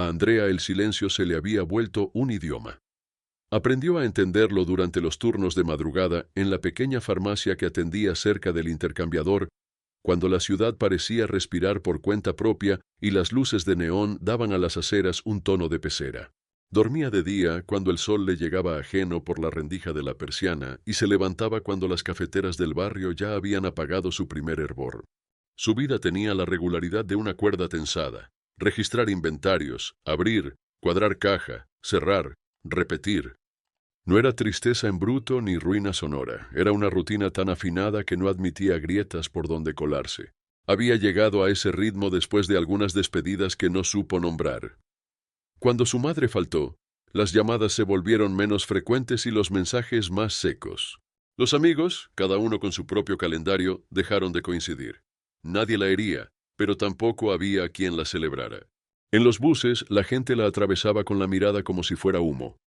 A Andrea el silencio se le había vuelto un idioma. Aprendió a entenderlo durante los turnos de madrugada en la pequeña farmacia que atendía cerca del intercambiador, cuando la ciudad parecía respirar por cuenta propia y las luces de neón daban a las aceras un tono de pecera. Dormía de día cuando el sol le llegaba ajeno por la rendija de la persiana y se levantaba cuando las cafeteras del barrio ya habían apagado su primer hervor. Su vida tenía la regularidad de una cuerda tensada: registrar inventarios, abrir, cuadrar caja, cerrar, repetir. No era tristeza en bruto ni ruina sonora, era una rutina tan afinada que no admitía grietas por donde colarse. Había llegado a ese ritmo después de algunas despedidas que no supo nombrar. Cuando su madre faltó, las llamadas se volvieron menos frecuentes y los mensajes más secos. Los amigos, cada uno con su propio calendario, dejaron de coincidir. Nadie la hería, pero tampoco había quien la celebrara. En los buses, la gente la atravesaba con la mirada como si fuera humo.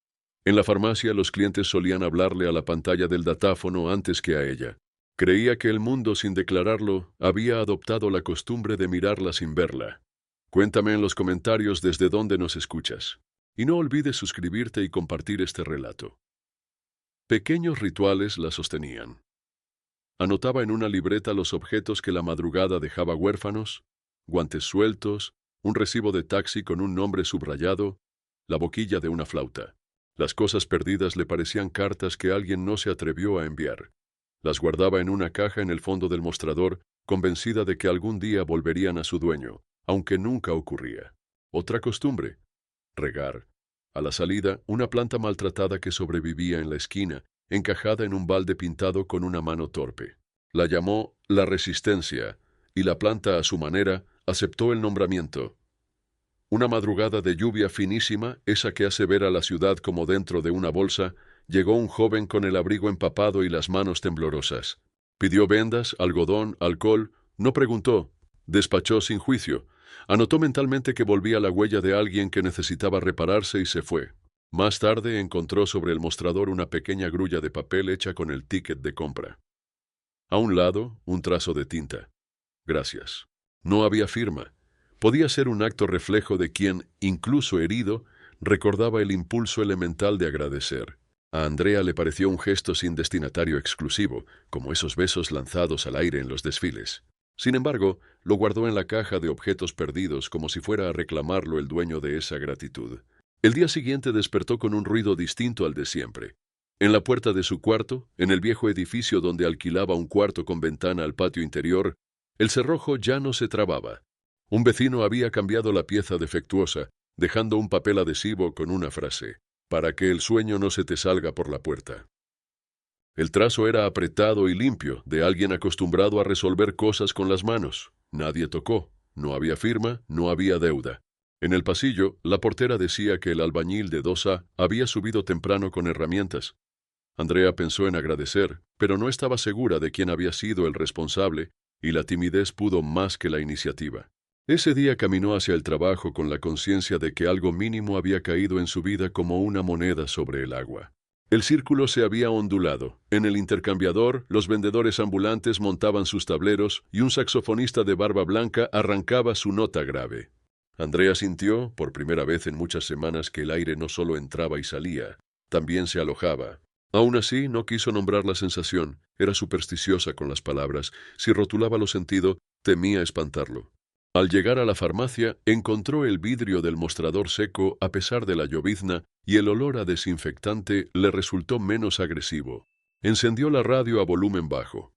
En la farmacia, los clientes solían hablarle a la pantalla del datáfono antes que a ella. Creía que el mundo, sin declararlo, había adoptado la costumbre de mirarla sin verla. Cuéntame en los comentarios desde dónde nos escuchas. Y no olvides suscribirte y compartir este relato. Pequeños rituales la sostenían. Anotaba en una libreta los objetos que la madrugada dejaba huérfanos: guantes sueltos, un recibo de taxi con un nombre subrayado, la boquilla de una flauta. Las cosas perdidas le parecían cartas que alguien no se atrevió a enviar. Las guardaba en una caja en el fondo del mostrador, convencida de que algún día volverían a su dueño, aunque nunca ocurría. Otra costumbre: regar. A la salida, una planta maltratada que sobrevivía en la esquina, encajada en un balde pintado con una mano torpe. La llamó La Resistencia, y la planta, a su manera, aceptó el nombramiento. Una madrugada de lluvia finísima, esa que hace ver a la ciudad como dentro de una bolsa, llegó un joven con el abrigo empapado y las manos temblorosas. Pidió vendas, algodón, alcohol, no preguntó, despachó sin juicio. Anotó mentalmente que volvía la huella de alguien que necesitaba repararse y se fue. Más tarde encontró sobre el mostrador una pequeña grulla de papel hecha con el ticket de compra. A un lado, un trazo de tinta. Gracias. No había firma. Podía ser un acto reflejo de quien, incluso herido, recordaba el impulso elemental de agradecer. A Andrea le pareció un gesto sin destinatario exclusivo, como esos besos lanzados al aire en los desfiles. Sin embargo, lo guardó en la caja de objetos perdidos como si fuera a reclamarlo el dueño de esa gratitud. El día siguiente despertó con un ruido distinto al de siempre. En la puerta de su cuarto, en el viejo edificio donde alquilaba un cuarto con ventana al patio interior, el cerrojo ya no se trababa. Un vecino había cambiado la pieza defectuosa, dejando un papel adhesivo con una frase: para que el sueño no se te salga por la puerta. El trazo era apretado y limpio, de alguien acostumbrado a resolver cosas con las manos. Nadie tocó, no había firma, no había deuda. En el pasillo, la portera decía que el albañil de 2A había subido temprano con herramientas. Andrea pensó en agradecer, pero no estaba segura de quién había sido el responsable, y la timidez pudo más que la iniciativa. Ese día caminó hacia el trabajo con la conciencia de que algo mínimo había caído en su vida como una moneda sobre el agua. El círculo se había ondulado. En el intercambiador, los vendedores ambulantes montaban sus tableros y un saxofonista de barba blanca arrancaba su nota grave. Andrea sintió, por primera vez en muchas semanas, que el aire no solo entraba y salía, también se alojaba. Aún así, no quiso nombrar la sensación. Era supersticiosa con las palabras. Si rotulaba lo sentido, temía espantarlo. Al llegar a la farmacia, encontró el vidrio del mostrador seco a pesar de la llovizna y el olor a desinfectante le resultó menos agresivo. Encendió la radio a volumen bajo.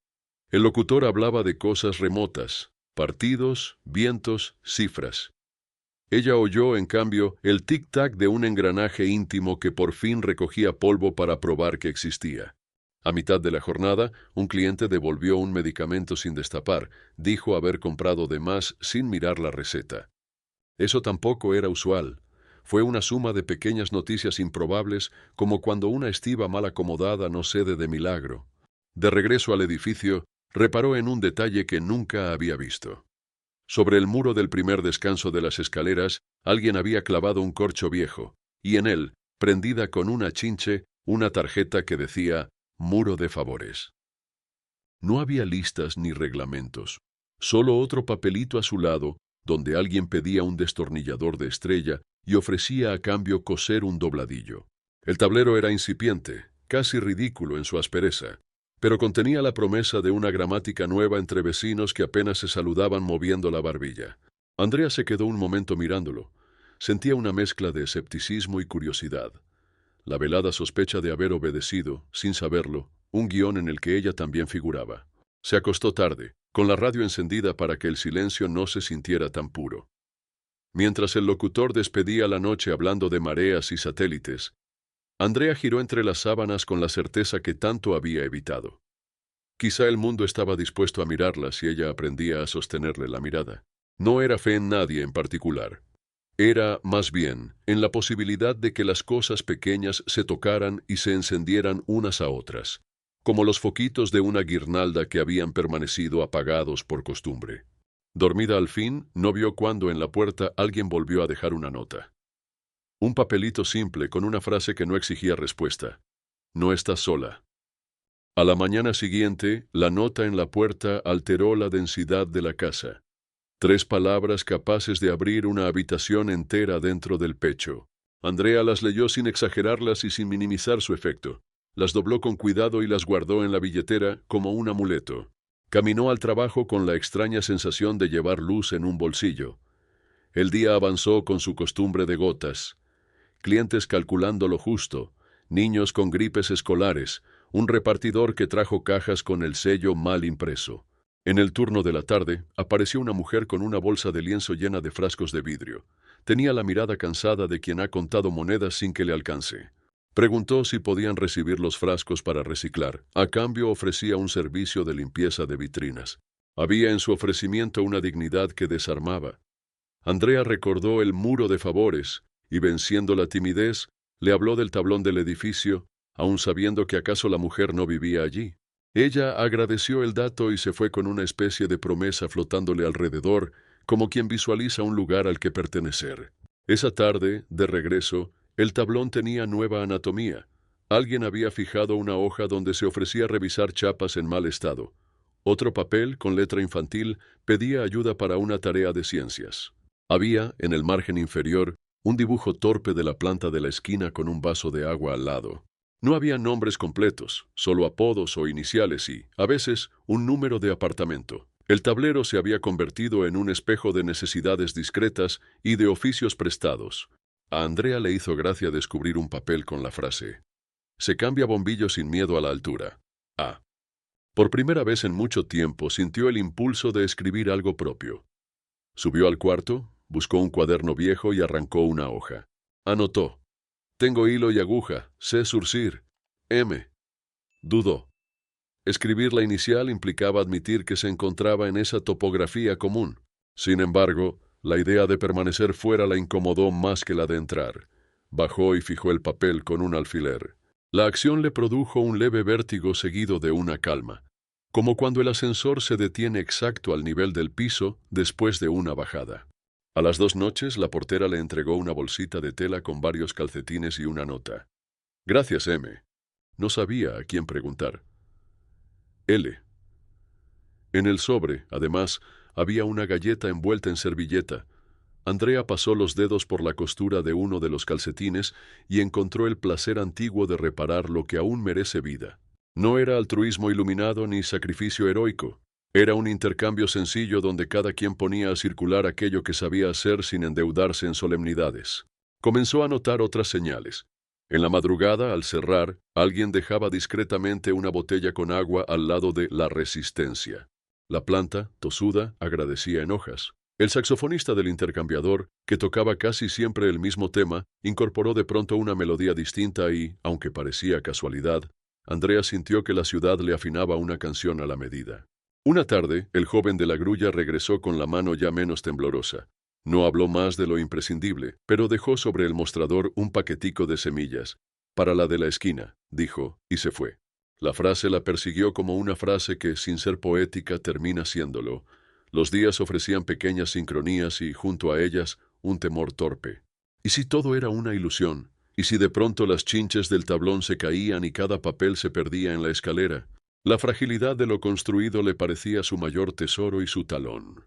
El locutor hablaba de cosas remotas: partidos, vientos, cifras. Ella oyó, en cambio, el tic-tac de un engranaje íntimo que por fin recogía polvo para probar que existía. A mitad de la jornada, un cliente devolvió un medicamento sin destapar. Dijo haber comprado de más sin mirar la receta. Eso tampoco era usual. Fue una suma de pequeñas noticias improbables, como cuando una estiba mal acomodada no cede de milagro. De regreso al edificio, reparó en un detalle que nunca había visto. Sobre el muro del primer descanso de las escaleras, alguien había clavado un corcho viejo, y en él, prendida con una chinche, una tarjeta que decía: Muro de favores. No había listas ni reglamentos, solo otro papelito a su lado, donde alguien pedía un destornillador de estrella y ofrecía a cambio coser un dobladillo. El tablero era incipiente, casi ridículo en su aspereza, pero contenía la promesa de una gramática nueva entre vecinos que apenas se saludaban moviendo la barbilla. Andrea se quedó un momento mirándolo. Sentía una mezcla de escepticismo y curiosidad. La velada sospecha de haber obedecido, sin saberlo, un guión en el que ella también figuraba. Se acostó tarde, con la radio encendida para que el silencio no se sintiera tan puro. Mientras el locutor despedía la noche hablando de mareas y satélites, Andrea giró entre las sábanas con la certeza que tanto había evitado. Quizá el mundo estaba dispuesto a mirarla si ella aprendía a sostenerle la mirada. No era fe en nadie en particular. Era, más bien, en la posibilidad de que las cosas pequeñas se tocaran y se encendieran unas a otras, como los foquitos de una guirnalda que habían permanecido apagados por costumbre. Dormida al fin, no vio cuando en la puerta alguien volvió a dejar una nota. Un papelito simple con una frase que no exigía respuesta. No estás sola. A la mañana siguiente, la nota en la puerta alteró la densidad de la casa. 3 palabras capaces de abrir una habitación entera dentro del pecho. Andrea las leyó sin exagerarlas y sin minimizar su efecto. Las dobló con cuidado y las guardó en la billetera como un amuleto. Caminó al trabajo con la extraña sensación de llevar luz en un bolsillo. El día avanzó con su costumbre de gotas. Clientes calculando lo justo, niños con gripes escolares, un repartidor que trajo cajas con el sello mal impreso. En el turno de la tarde, apareció una mujer con una bolsa de lienzo llena de frascos de vidrio. Tenía la mirada cansada de quien ha contado monedas sin que le alcance. Preguntó si podían recibir los frascos para reciclar. A cambio ofrecía un servicio de limpieza de vitrinas. Había en su ofrecimiento una dignidad que desarmaba. Andrea recordó el muro de favores y, venciendo la timidez, le habló del tablón del edificio, aun sabiendo que acaso la mujer no vivía allí. Ella agradeció el dato y se fue con una especie de promesa flotándole alrededor, como quien visualiza un lugar al que pertenecer. Esa tarde, de regreso, el tablón tenía nueva anatomía. Alguien había fijado una hoja donde se ofrecía revisar chapas en mal estado. Otro papel, con letra infantil, pedía ayuda para una tarea de ciencias. Había, en el margen inferior, un dibujo torpe de la planta de la esquina con un vaso de agua al lado. No había nombres completos, solo apodos o iniciales y, a veces, un número de apartamento. El tablero se había convertido en un espejo de necesidades discretas y de oficios prestados. A Andrea le hizo gracia descubrir un papel con la frase: se cambia bombillo sin miedo a la altura. A. Por primera vez en mucho tiempo sintió el impulso de escribir algo propio. Subió al cuarto, buscó un cuaderno viejo y arrancó una hoja. Anotó: tengo hilo y aguja, sé surcir. M. Dudó. Escribir la inicial implicaba admitir que se encontraba en esa topografía común. Sin embargo, la idea de permanecer fuera la incomodó más que la de entrar. Bajó y fijó el papel con un alfiler. La acción le produjo un leve vértigo seguido de una calma, como cuando el ascensor se detiene exacto al nivel del piso después de una bajada. A las 2 noches, la portera le entregó una bolsita de tela con varios calcetines y una nota. Gracias, M. No sabía a quién preguntar. L. En el sobre, además, había una galleta envuelta en servilleta. Andrea pasó los dedos por la costura de uno de los calcetines y encontró el placer antiguo de reparar lo que aún merece vida. No era altruismo iluminado ni sacrificio heroico. Era un intercambio sencillo donde cada quien ponía a circular aquello que sabía hacer sin endeudarse en solemnidades. Comenzó a notar otras señales. En la madrugada, al cerrar, alguien dejaba discretamente una botella con agua al lado de la resistencia. La planta, tosuda, agradecía en hojas. El saxofonista del intercambiador, que tocaba casi siempre el mismo tema, incorporó de pronto una melodía distinta y, aunque parecía casualidad, Andrea sintió que la ciudad le afinaba una canción a la medida. Una tarde, el joven de la grulla regresó con la mano ya menos temblorosa. No habló más de lo imprescindible, pero dejó sobre el mostrador un paquetico de semillas. Para la de la esquina, dijo, y se fue. La frase la persiguió como una frase que, sin ser poética, termina siéndolo. Los días ofrecían pequeñas sincronías y, junto a ellas, un temor torpe. ¿Y si todo era una ilusión? ¿Y si de pronto las chinches del tablón se caían y cada papel se perdía en la escalera? La fragilidad de lo construido le parecía su mayor tesoro y su talón.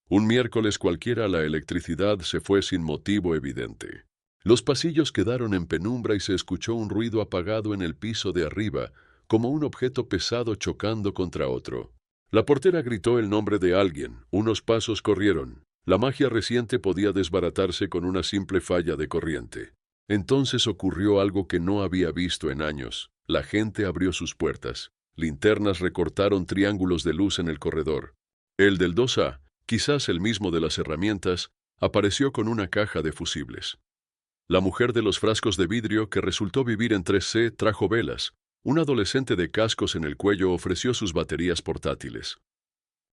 Un miércoles cualquiera la electricidad se fue sin motivo evidente. Los pasillos quedaron en penumbra y se escuchó un ruido apagado en el piso de arriba, como un objeto pesado chocando contra otro. La portera gritó el nombre de alguien, unos pasos corrieron. La magia reciente podía desbaratarse con una simple falla de corriente. Entonces ocurrió algo que no había visto en años. La gente abrió sus puertas. Linternas recortaron triángulos de luz en el corredor. El del 2A, quizás el mismo de las herramientas, apareció con una caja de fusibles. La mujer de los frascos de vidrio, que resultó vivir en 3C, trajo velas. Un adolescente de cascos en el cuello ofreció sus baterías portátiles.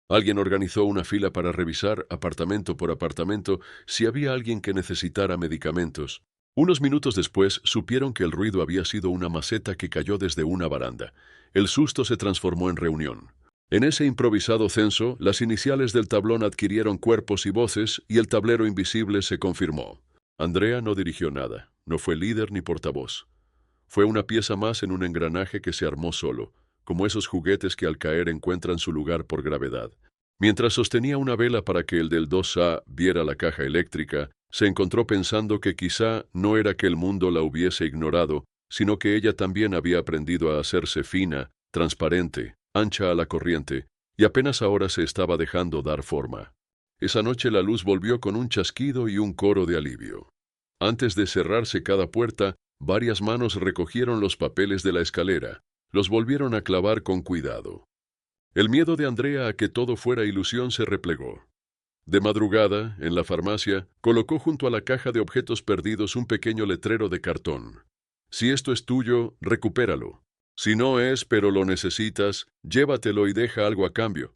Alguien organizó una fila para revisar, apartamento por apartamento, si había alguien que necesitara medicamentos. Unos minutos después, supieron que el ruido había sido una maceta que cayó desde una baranda. El susto se transformó en reunión. En ese improvisado censo, las iniciales del tablón adquirieron cuerpos y voces, y el tablero invisible se confirmó. Andrea no dirigió nada, no fue líder ni portavoz. Fue una pieza más en un engranaje que se armó solo, como esos juguetes que al caer encuentran su lugar por gravedad. Mientras sostenía una vela para que el del 2A viera la caja eléctrica, se encontró pensando que quizá no era que el mundo la hubiese ignorado, sino que ella también había aprendido a hacerse fina, transparente, ancha a la corriente, y apenas ahora se estaba dejando dar forma. Esa noche la luz volvió con un chasquido y un coro de alivio. Antes de cerrarse cada puerta, varias manos recogieron los papeles de la escalera, los volvieron a clavar con cuidado. El miedo de Andrea a que todo fuera ilusión se replegó. De madrugada, en la farmacia, colocó junto a la caja de objetos perdidos un pequeño letrero de cartón. Si esto es tuyo, recupéralo. Si no es, pero lo necesitas, llévatelo y deja algo a cambio.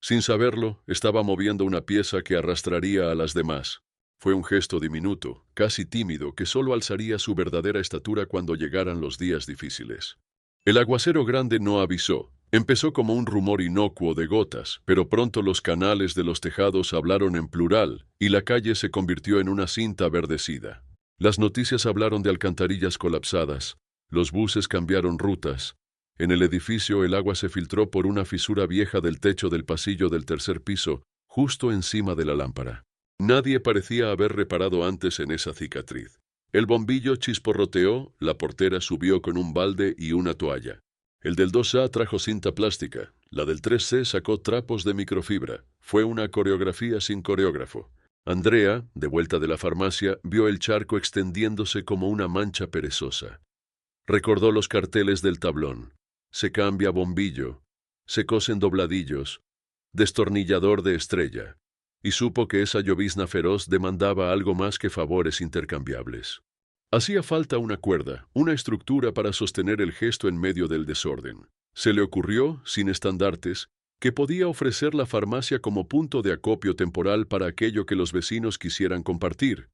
Sin saberlo, estaba moviendo una pieza que arrastraría a las demás. Fue un gesto diminuto, casi tímido, que solo alzaría su verdadera estatura cuando llegaran los días difíciles. El aguacero grande no avisó. Empezó como un rumor inocuo de gotas, pero pronto los canales de los tejados hablaron en plural, y la calle se convirtió en una cinta verdecida. Las noticias hablaron de alcantarillas colapsadas, los buses cambiaron rutas. En el edificio el agua se filtró por una fisura vieja del techo del pasillo del tercer piso, justo encima de la lámpara. Nadie parecía haber reparado antes en esa cicatriz. El bombillo chisporroteó, la portera subió con un balde y una toalla. El del 2A trajo cinta plástica, la del 3C sacó trapos de microfibra. Fue una coreografía sin coreógrafo. Andrea, de vuelta de la farmacia, vio el charco extendiéndose como una mancha perezosa. Recordó los carteles del tablón. Se cambia bombillo, se cosen dobladillos, destornillador de estrella, y supo que esa llovizna feroz demandaba algo más que favores intercambiables. Hacía falta una cuerda, una estructura para sostener el gesto en medio del desorden. Se le ocurrió, sin estandartes, que podía ofrecer la farmacia como punto de acopio temporal para aquello que los vecinos quisieran compartir.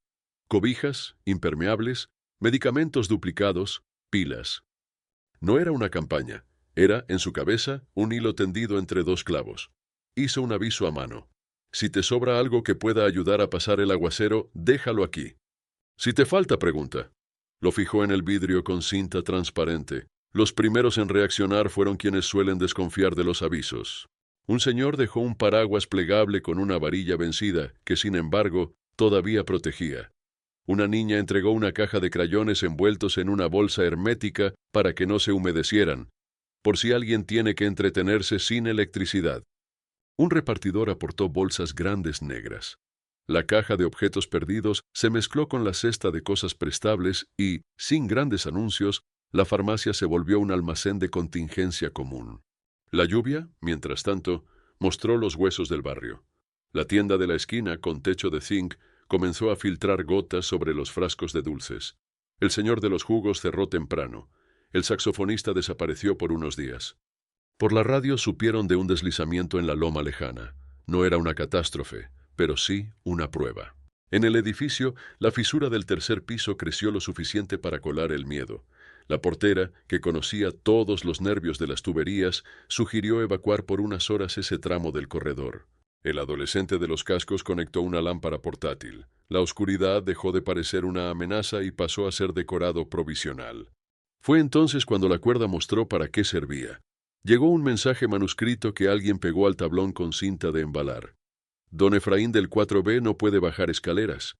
Cobijas, impermeables, medicamentos duplicados, pilas. No era una campaña. Era, en su cabeza, un hilo tendido entre dos clavos. Hizo un aviso a mano. Si te sobra algo que pueda ayudar a pasar el aguacero, déjalo aquí. Si te falta, pregunta. Lo fijó en el vidrio con cinta transparente. Los primeros en reaccionar fueron quienes suelen desconfiar de los avisos. Un señor dejó un paraguas plegable con una varilla vencida, que sin embargo, todavía protegía. Una niña entregó una caja de crayones envueltos en una bolsa hermética para que no se humedecieran, por si alguien tiene que entretenerse sin electricidad. Un repartidor aportó bolsas grandes negras. La caja de objetos perdidos se mezcló con la cesta de cosas prestables y, sin grandes anuncios, la farmacia se volvió un almacén de contingencia común. La lluvia, mientras tanto, mostró los huesos del barrio. La tienda de la esquina, con techo de zinc, comenzó a filtrar gotas sobre los frascos de dulces. El señor de los jugos cerró temprano. El saxofonista desapareció por unos días. Por la radio supieron de un deslizamiento en la loma lejana. No era una catástrofe, pero sí una prueba. En el edificio, la fisura del tercer piso creció lo suficiente para colar el miedo. La portera, que conocía todos los nervios de las tuberías, sugirió evacuar por unas horas ese tramo del corredor. El adolescente de los cascos conectó una lámpara portátil. La oscuridad dejó de parecer una amenaza y pasó a ser decorado provisional. Fue entonces cuando la cuerda mostró para qué servía. Llegó un mensaje manuscrito que alguien pegó al tablón con cinta de embalar. Don Efraín del 4B no puede bajar escaleras.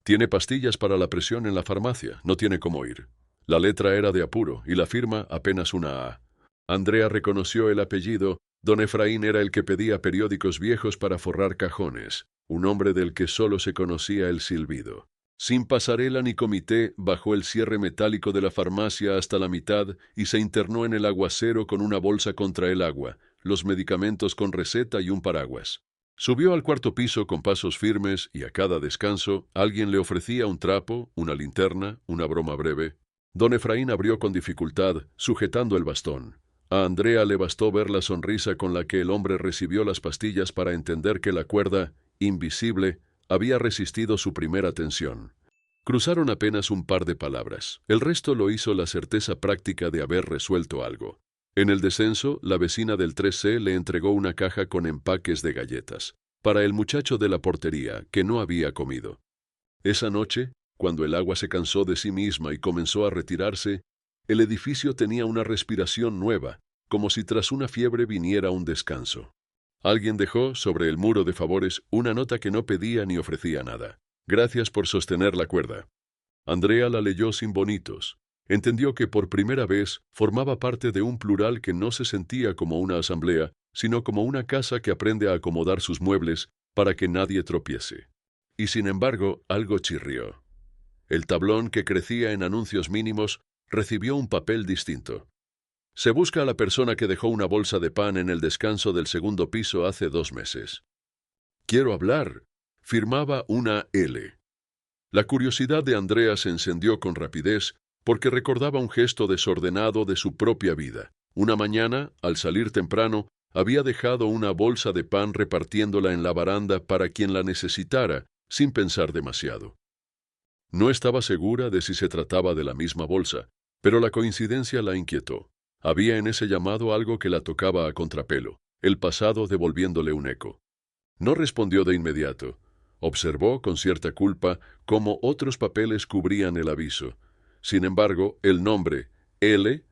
Tiene pastillas para la presión en la farmacia, no tiene cómo ir. La letra era de apuro y la firma apenas una A. Andrea reconoció el apellido. Don Efraín era el que pedía periódicos viejos para forrar cajones, un hombre del que solo se conocía el silbido. Sin pasarela ni comité, bajó el cierre metálico de la farmacia hasta la mitad y se internó en el aguacero con una bolsa contra el agua, los medicamentos con receta y un paraguas. Subió al cuarto piso con pasos firmes y a cada descanso alguien le ofrecía un trapo, una linterna, una broma breve. Don Efraín abrió con dificultad, sujetando el bastón. A Andrea le bastó ver la sonrisa con la que el hombre recibió las pastillas para entender que la cuerda, invisible, había resistido su primera tensión. Cruzaron apenas un par de palabras. El resto lo hizo la certeza práctica de haber resuelto algo. En el descenso, la vecina del 3C le entregó una caja con empaques de galletas, para el muchacho de la portería, que no había comido. Esa noche, cuando el agua se cansó de sí misma y comenzó a retirarse, el edificio tenía una respiración nueva, como si tras una fiebre viniera un descanso. Alguien dejó sobre el muro de favores una nota que no pedía ni ofrecía nada. Gracias por sostener la cuerda. Andrea la leyó sin bonitos. Entendió que por primera vez formaba parte de un plural que no se sentía como una asamblea, sino como una casa que aprende a acomodar sus muebles para que nadie tropiece. Y sin embargo, algo chirrió. El tablón que crecía en anuncios mínimos recibió un papel distinto. Se busca a la persona que dejó una bolsa de pan en el descanso del segundo piso hace 2 meses. Quiero hablar. Firmaba una L. La curiosidad de Andrea se encendió con rapidez porque recordaba un gesto desordenado de su propia vida. Una mañana, al salir temprano, había dejado una bolsa de pan repartiéndola en la baranda para quien la necesitara, sin pensar demasiado. No estaba segura de si se trataba de la misma bolsa, pero la coincidencia la inquietó. Había en ese llamado algo que la tocaba a contrapelo, el pasado devolviéndole un eco. No respondió de inmediato. Observó con cierta culpa cómo otros papeles cubrían el aviso. Sin embargo, el nombre, L,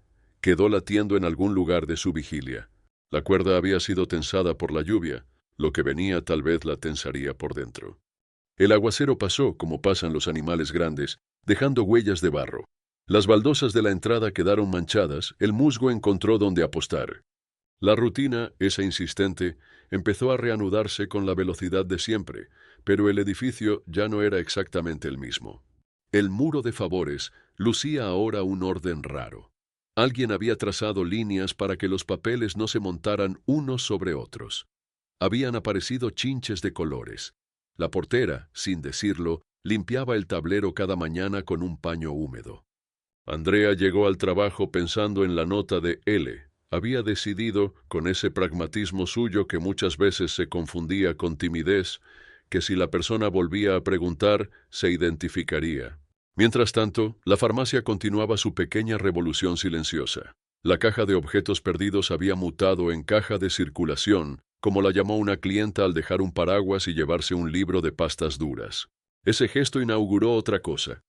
quedó latiendo en algún lugar de su vigilia. La cuerda había sido tensada por la lluvia, lo que venía tal vez la tensaría por dentro. El aguacero pasó, como pasan los animales grandes, dejando huellas de barro. Las baldosas de la entrada quedaron manchadas, el musgo encontró donde apostar. La rutina, esa insistente, empezó a reanudarse con la velocidad de siempre, pero el edificio ya no era exactamente el mismo. El muro de favores lucía ahora un orden raro. Alguien había trazado líneas para que los papeles no se montaran unos sobre otros. Habían aparecido chinches de colores. La portera, sin decirlo, limpiaba el tablero cada mañana con un paño húmedo. Andrea llegó al trabajo pensando en la nota de L. Había decidido, con ese pragmatismo suyo que muchas veces se confundía con timidez, que si la persona volvía a preguntar, se identificaría. Mientras tanto, la farmacia continuaba su pequeña revolución silenciosa. La caja de objetos perdidos había mutado en caja de circulación, como la llamó una clienta al dejar un paraguas y llevarse un libro de pastas duras. Ese gesto inauguró otra cosa.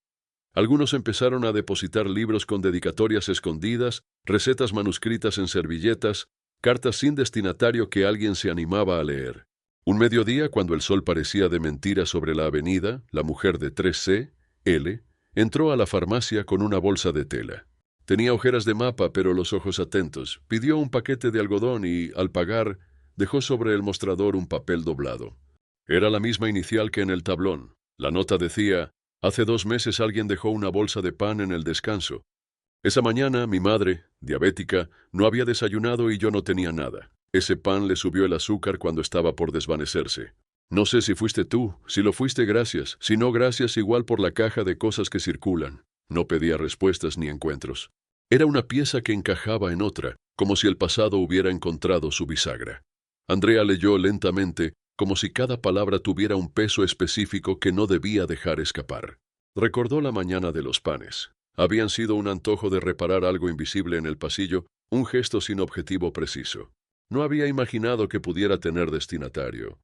Algunos empezaron a depositar libros con dedicatorias escondidas, recetas manuscritas en servilletas, cartas sin destinatario que alguien se animaba a leer. Un mediodía, cuando el sol parecía de mentira sobre la avenida, la mujer de 3C, L, entró a la farmacia con una bolsa de tela. Tenía ojeras de mapa, pero los ojos atentos. Pidió un paquete de algodón y, al pagar, dejó sobre el mostrador un papel doblado. Era la misma inicial que en el tablón. La nota decía: hace 2 meses alguien dejó una bolsa de pan en el descanso. Esa mañana mi madre, diabética, no había desayunado y yo no tenía nada. Ese pan le subió el azúcar cuando estaba por desvanecerse. No sé si fuiste tú, si lo fuiste gracias, si no gracias igual por la caja de cosas que circulan. No pedía respuestas ni encuentros. Era una pieza que encajaba en otra, como si el pasado hubiera encontrado su bisagra. Andrea leyó lentamente, como si cada palabra tuviera un peso específico que no debía dejar escapar. Recordó la mañana de los panes. Habían sido un antojo de reparar algo invisible en el pasillo, un gesto sin objetivo preciso. No había imaginado que pudiera tener destinatario.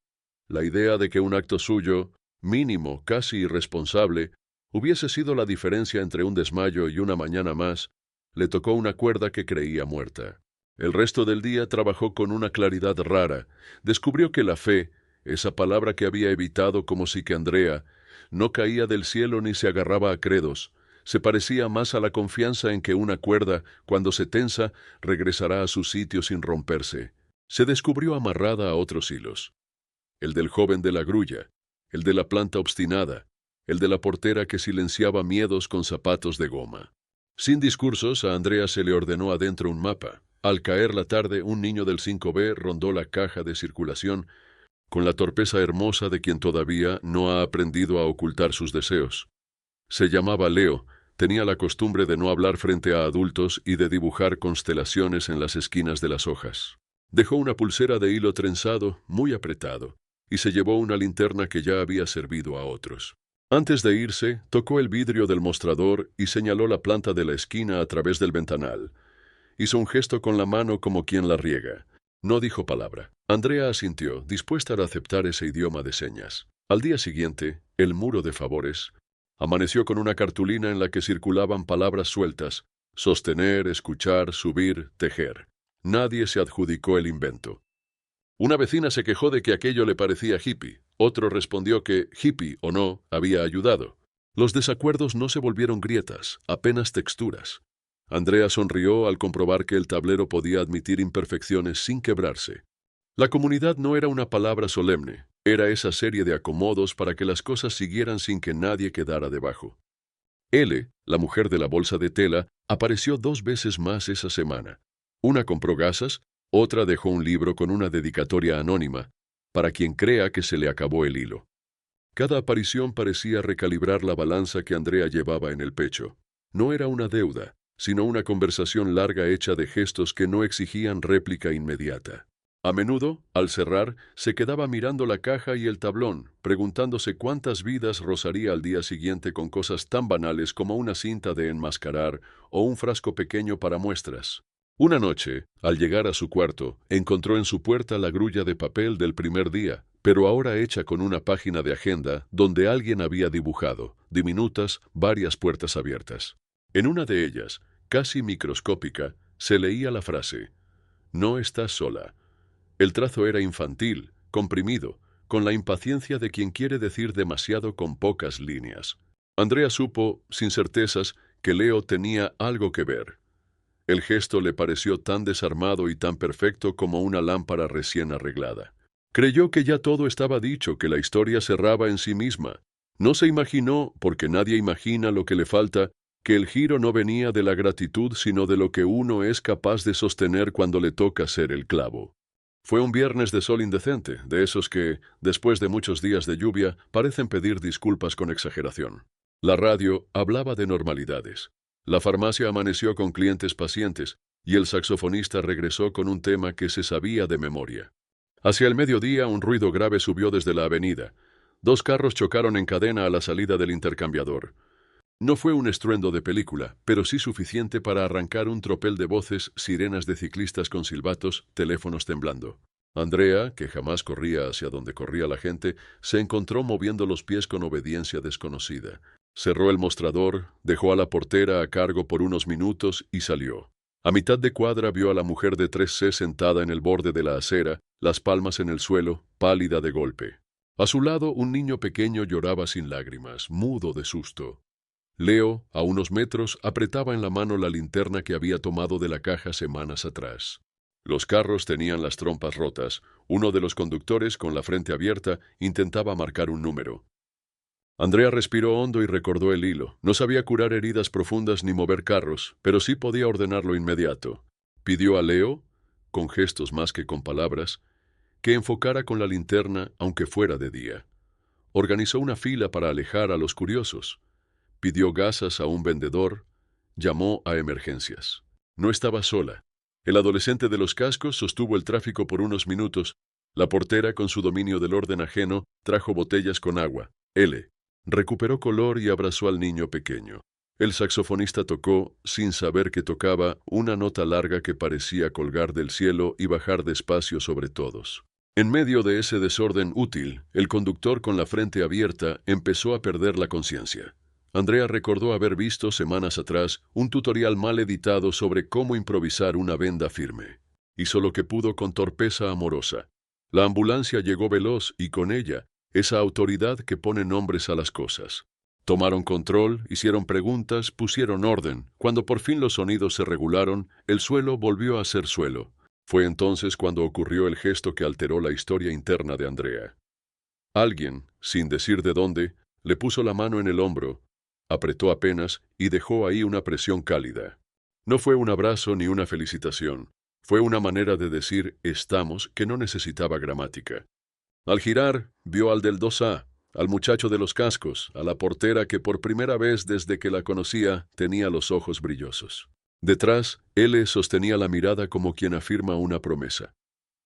La idea de que un acto suyo, mínimo, casi irresponsable, hubiese sido la diferencia entre un desmayo y una mañana más, le tocó una cuerda que creía muerta. El resto del día trabajó con una claridad rara. Descubrió que la fe, esa palabra que había evitado como si que Andrea no caía del cielo ni se agarraba a credos. Se parecía más a la confianza en que una cuerda, cuando se tensa, regresará a su sitio sin romperse. Se descubrió amarrada a otros hilos. El del joven de la grulla, el de la planta obstinada, el de la portera que silenciaba miedos con zapatos de goma. Sin discursos, a Andrea se le ordenó adentro un mapa. Al caer la tarde, un niño del 5B rondó la caja de circulación con la torpeza hermosa de quien todavía no ha aprendido a ocultar sus deseos. Se llamaba Leo, tenía la costumbre de no hablar frente a adultos y de dibujar constelaciones en las esquinas de las hojas. Dejó una pulsera de hilo trenzado, muy apretado, y se llevó una linterna que ya había servido a otros. Antes de irse, tocó el vidrio del mostrador y señaló la planta de la esquina a través del ventanal. Hizo un gesto con la mano como quien la riega. No dijo palabra. Andrea asintió, dispuesta a aceptar ese idioma de señas. Al día siguiente, el muro de favores amaneció con una cartulina en la que circulaban palabras sueltas: sostener, escuchar, subir, tejer. Nadie se adjudicó el invento. Una vecina se quejó de que aquello le parecía hippie. Otro respondió que, hippie o no, había ayudado. Los desacuerdos no se volvieron grietas, apenas texturas. Andrea sonrió al comprobar que el tablero podía admitir imperfecciones sin quebrarse. La comunidad no era una palabra solemne, era esa serie de acomodos para que las cosas siguieran sin que nadie quedara debajo. L, la mujer de la bolsa de tela, apareció 2 veces más esa semana. Una compró gasas, otra dejó un libro con una dedicatoria anónima, para quien crea que se le acabó el hilo. Cada aparición parecía recalibrar la balanza que Andrea llevaba en el pecho. No era una deuda, sino una conversación larga hecha de gestos que no exigían réplica inmediata. A menudo, al cerrar, se quedaba mirando la caja y el tablón, preguntándose cuántas vidas rozaría al día siguiente con cosas tan banales como una cinta de enmascarar o un frasco pequeño para muestras. Una noche, al llegar a su cuarto, encontró en su puerta la grulla de papel del primer día, pero ahora hecha con una página de agenda donde alguien había dibujado, diminutas, varias puertas abiertas. En una de ellas, casi microscópica, se leía la frase: «No estás sola». El trazo era infantil, comprimido, con la impaciencia de quien quiere decir demasiado con pocas líneas. Andrea supo, sin certezas, que Leo tenía algo que ver. El gesto le pareció tan desarmado y tan perfecto como una lámpara recién arreglada. Creyó que ya todo estaba dicho, que la historia cerraba en sí misma. No se imaginó, porque nadie imagina lo que le falta, que el giro no venía de la gratitud, sino de lo que uno es capaz de sostener cuando le toca ser el clavo. Fue un viernes de sol indecente, de esos que, después de muchos días de lluvia, parecen pedir disculpas con exageración. La radio hablaba de normalidades. La farmacia amaneció con clientes pacientes, y el saxofonista regresó con un tema que se sabía de memoria. Hacia el mediodía, un ruido grave subió desde la avenida. 2 carros chocaron en cadena a la salida del intercambiador. No fue un estruendo de película, pero sí suficiente para arrancar un tropel de voces, sirenas de ciclistas con silbatos, teléfonos temblando. Andrea, que jamás corría hacia donde corría la gente, se encontró moviendo los pies con obediencia desconocida. Cerró el mostrador, dejó a la portera a cargo por unos minutos y salió. A mitad de cuadra vio a la mujer de 3C sentada en el borde de la acera, las palmas en el suelo, pálida de golpe. A su lado, un niño pequeño lloraba sin lágrimas, mudo de susto. Leo, a unos metros, apretaba en la mano la linterna que había tomado de la caja semanas atrás. Los carros tenían las trompas rotas. Uno de los conductores, con la frente abierta, intentaba marcar un número. Andrea respiró hondo y recordó el hilo. No sabía curar heridas profundas ni mover carros, pero sí podía ordenarlo inmediato. Pidió a Leo, con gestos más que con palabras, que enfocara con la linterna aunque fuera de día. Organizó una fila para alejar a los curiosos. Pidió gasas a un vendedor, llamó a emergencias. No estaba sola. El adolescente de los cascos sostuvo el tráfico por unos minutos. La portera, con su dominio del orden ajeno, trajo botellas con agua. L. recuperó color y abrazó al niño pequeño. El saxofonista tocó, sin saber que tocaba, una nota larga que parecía colgar del cielo y bajar despacio sobre todos. En medio de ese desorden útil, el conductor con la frente abierta empezó a perder la conciencia. Andrea recordó haber visto semanas atrás un tutorial mal editado sobre cómo improvisar una venda firme. Hizo lo que pudo con torpeza amorosa. La ambulancia llegó veloz y con ella, esa autoridad que pone nombres a las cosas. Tomaron control, hicieron preguntas, pusieron orden. Cuando por fin los sonidos se regularon, el suelo volvió a ser suelo. Fue entonces cuando ocurrió el gesto que alteró la historia interna de Andrea. Alguien, sin decir de dónde, le puso la mano en el hombro, apretó apenas y dejó ahí una presión cálida. No fue un abrazo ni una felicitación. Fue una manera de decir estamos que no necesitaba gramática. Al girar, vio al del 2A, al muchacho de los cascos, a la portera que por primera vez desde que la conocía tenía los ojos brillosos. Detrás, L sostenía la mirada como quien afirma una promesa.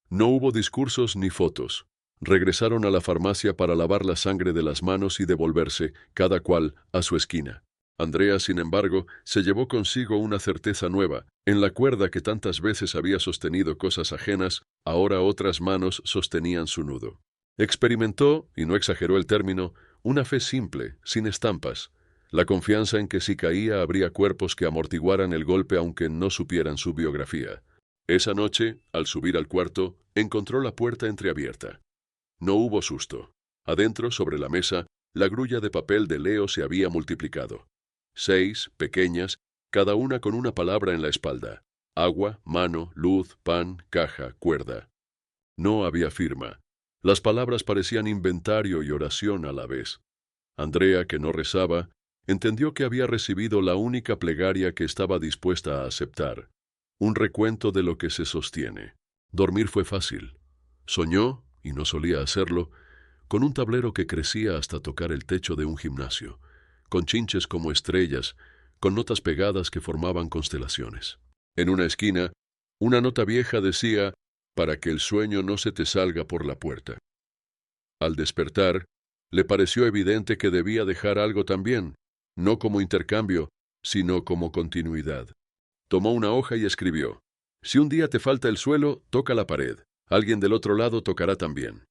No hubo discursos ni fotos. Regresaron a la farmacia para lavar la sangre de las manos y devolverse, cada cual, a su esquina. Andrea, sin embargo, se llevó consigo una certeza nueva. En la cuerda que tantas veces había sostenido cosas ajenas, ahora otras manos sostenían su nudo. Experimentó, y no exageró el término, una fe simple, sin estampas. La confianza en que si caía habría cuerpos que amortiguaran el golpe aunque no supieran su biografía. Esa noche, al subir al cuarto, encontró la puerta entreabierta. No hubo susto. Adentro, sobre la mesa, la grulla de papel de Leo se había multiplicado. 6, pequeñas, cada una con una palabra en la espalda. Agua, mano, luz, pan, caja, cuerda. No había firma. Las palabras parecían inventario y oración a la vez. Andrea, que no rezaba, entendió que había recibido la única plegaria que estaba dispuesta a aceptar. Un recuento de lo que se sostiene. Dormir fue fácil. Soñó, y no solía hacerlo, con un tablero que crecía hasta tocar el techo de un gimnasio, con chinches como estrellas, con notas pegadas que formaban constelaciones. En una esquina, una nota vieja decía, para que el sueño no se te salga por la puerta. Al despertar, le pareció evidente que debía dejar algo también, no como intercambio, sino como continuidad. Tomó una hoja y escribió, si un día te falta el suelo, toca la pared. Alguien del otro lado tocará también.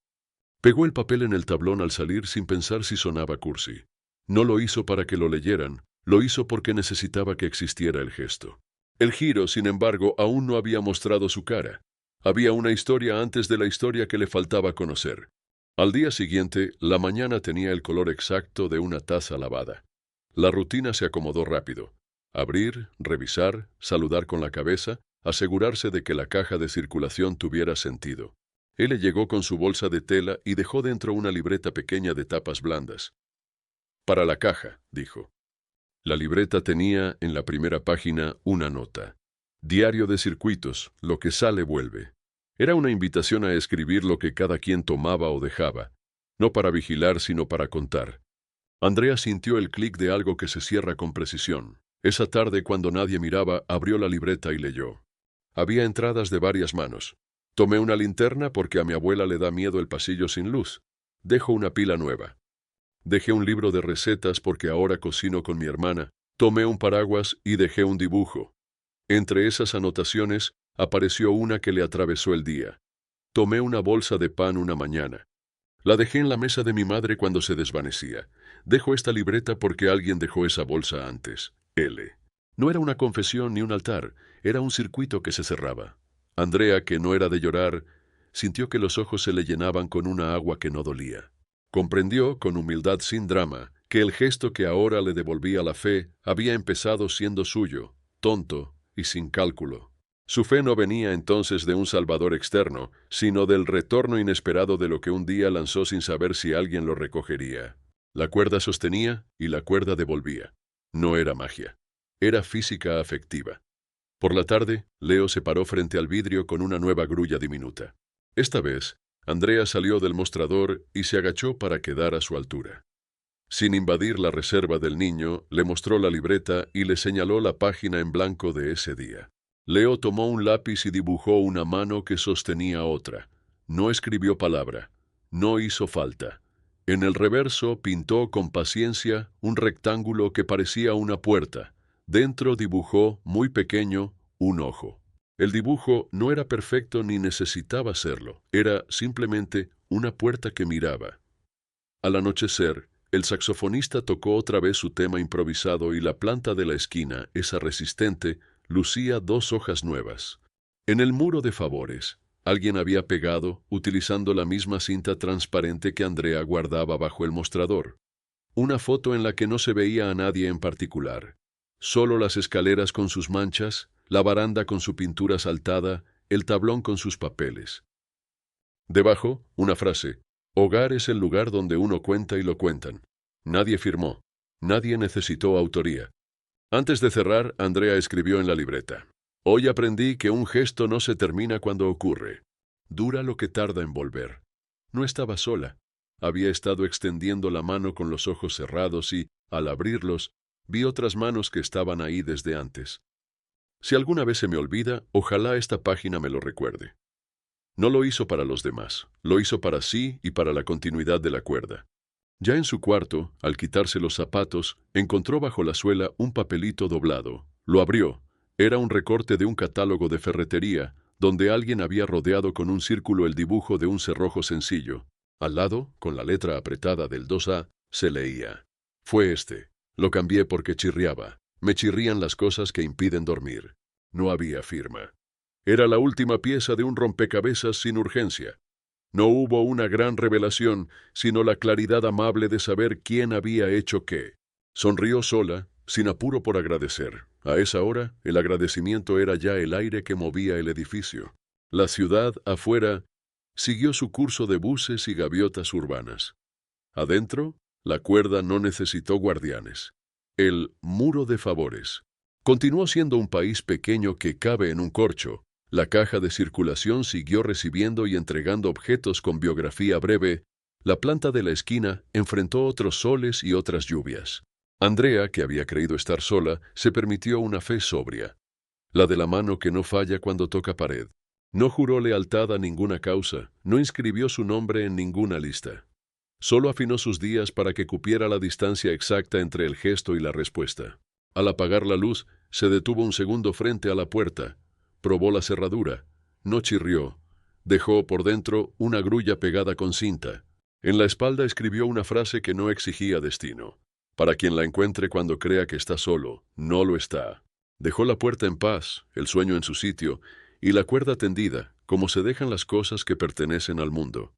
Pegó el papel en el tablón al salir sin pensar si sonaba cursi. No lo hizo para que lo leyeran, lo hizo porque necesitaba que existiera el gesto. El giro, sin embargo, aún no había mostrado su cara. Había una historia antes de la historia que le faltaba conocer. Al día siguiente, la mañana tenía el color exacto de una taza lavada. La rutina se acomodó rápido. Abrir, revisar, saludar con la cabeza, asegurarse de que la caja de circulación tuviera sentido. Él llegó con su bolsa de tela y dejó dentro una libreta pequeña de tapas blandas. Para la caja, dijo. La libreta tenía, en la primera página, una nota. Diario de circuitos, lo que sale vuelve. Era una invitación a escribir lo que cada quien tomaba o dejaba, no para vigilar, sino para contar. Andrea sintió el clic de algo que se cierra con precisión. Esa tarde, cuando nadie miraba, abrió la libreta y leyó. Había entradas de varias manos. Tomé una linterna porque a mi abuela le da miedo el pasillo sin luz. Dejo una pila nueva. Dejé un libro de recetas porque ahora cocino con mi hermana. Tomé un paraguas y dejé un dibujo. Entre esas anotaciones apareció una que le atravesó el día. Tomé una bolsa de pan una mañana. La dejé en la mesa de mi madre cuando se desvanecía. Dejo esta libreta porque alguien dejó esa bolsa antes. L. No era una confesión ni un altar, era un circuito que se cerraba. Andrea, que no era de llorar, sintió que los ojos se le llenaban con una agua que no dolía. Comprendió, con humildad sin drama, que el gesto que ahora le devolvía la fe había empezado siendo suyo, tonto y sin cálculo. Su fe no venía entonces de un salvador externo, sino del retorno inesperado de lo que un día lanzó sin saber si alguien lo recogería. La cuerda sostenía y la cuerda devolvía. No era magia. Era física afectiva. Por la tarde, Leo se paró frente al vidrio con una nueva grulla diminuta. Esta vez, Andrea salió del mostrador y se agachó para quedar a su altura. Sin invadir la reserva del niño, le mostró la libreta y le señaló la página en blanco de ese día. Leo tomó un lápiz y dibujó una mano que sostenía otra. No escribió palabra. No hizo falta. En el reverso pintó con paciencia un rectángulo que parecía una puerta. Dentro dibujó, muy pequeño, un ojo. El dibujo no era perfecto ni necesitaba serlo. Era simplemente una puerta que miraba. Al anochecer, el saxofonista tocó otra vez su tema improvisado y la planta de la esquina, esa resistente, lucía 2 hojas nuevas. En el muro de favores, Alguien había pegado, utilizando la misma cinta transparente que Andrea guardaba bajo el mostrador. Una foto en la que no se veía a nadie en particular. Solo las escaleras con sus manchas, la baranda con su pintura saltada, el tablón con sus papeles. Debajo, una frase: hogar es el lugar donde uno cuenta y lo cuentan. Nadie firmó. Nadie necesitó autoría. Antes de cerrar, Andrea escribió en la libreta: hoy aprendí que un gesto no se termina cuando ocurre. Dura lo que tarda en volver. No estaba sola. Había estado extendiendo la mano con los ojos cerrados y, al abrirlos, vi otras manos que estaban ahí desde antes. Si alguna vez se me olvida, ojalá esta página me lo recuerde. No lo hizo para los demás, lo hizo para sí y para la continuidad de la cuerda. Ya en su cuarto, al quitarse los zapatos, encontró bajo la suela un papelito doblado. Lo abrió. Era un recorte de un catálogo de ferretería, donde alguien había rodeado con un círculo el dibujo de un cerrojo sencillo. Al lado, con la letra apretada del 2A, se leía: fue este. Lo cambié porque chirriaba. Me chirrían las cosas que impiden dormir. No había firma. Era la última pieza de un rompecabezas sin urgencia. No hubo una gran revelación, sino la claridad amable de saber quién había hecho qué. Sonrió sola, sin apuro por agradecer. A esa hora, el agradecimiento era ya el aire que movía el edificio. La ciudad, afuera, siguió su curso de buses y gaviotas urbanas. Adentro, la cuerda no necesitó guardianes. El muro de favores. Continuó siendo un país pequeño que cabe en un corcho. La caja de circulación siguió recibiendo y entregando objetos con biografía breve. La planta de la esquina enfrentó otros soles y otras lluvias. Andrea, que había creído estar sola, se permitió una fe sobria. La de la mano que no falla cuando toca pared. No juró lealtad a ninguna causa, no inscribió su nombre en ninguna lista. Solo afinó sus días para que cupiera la distancia exacta entre el gesto y la respuesta. Al apagar la luz, se detuvo un segundo frente a la puerta. Probó la cerradura. No chirrió. Dejó por dentro una grulla pegada con cinta. En la espalda escribió una frase que no exigía destino. Para quien la encuentre cuando crea que está solo, no lo está. Dejó la puerta en paz, el sueño en su sitio, y la cuerda tendida, como se dejan las cosas que pertenecen al mundo.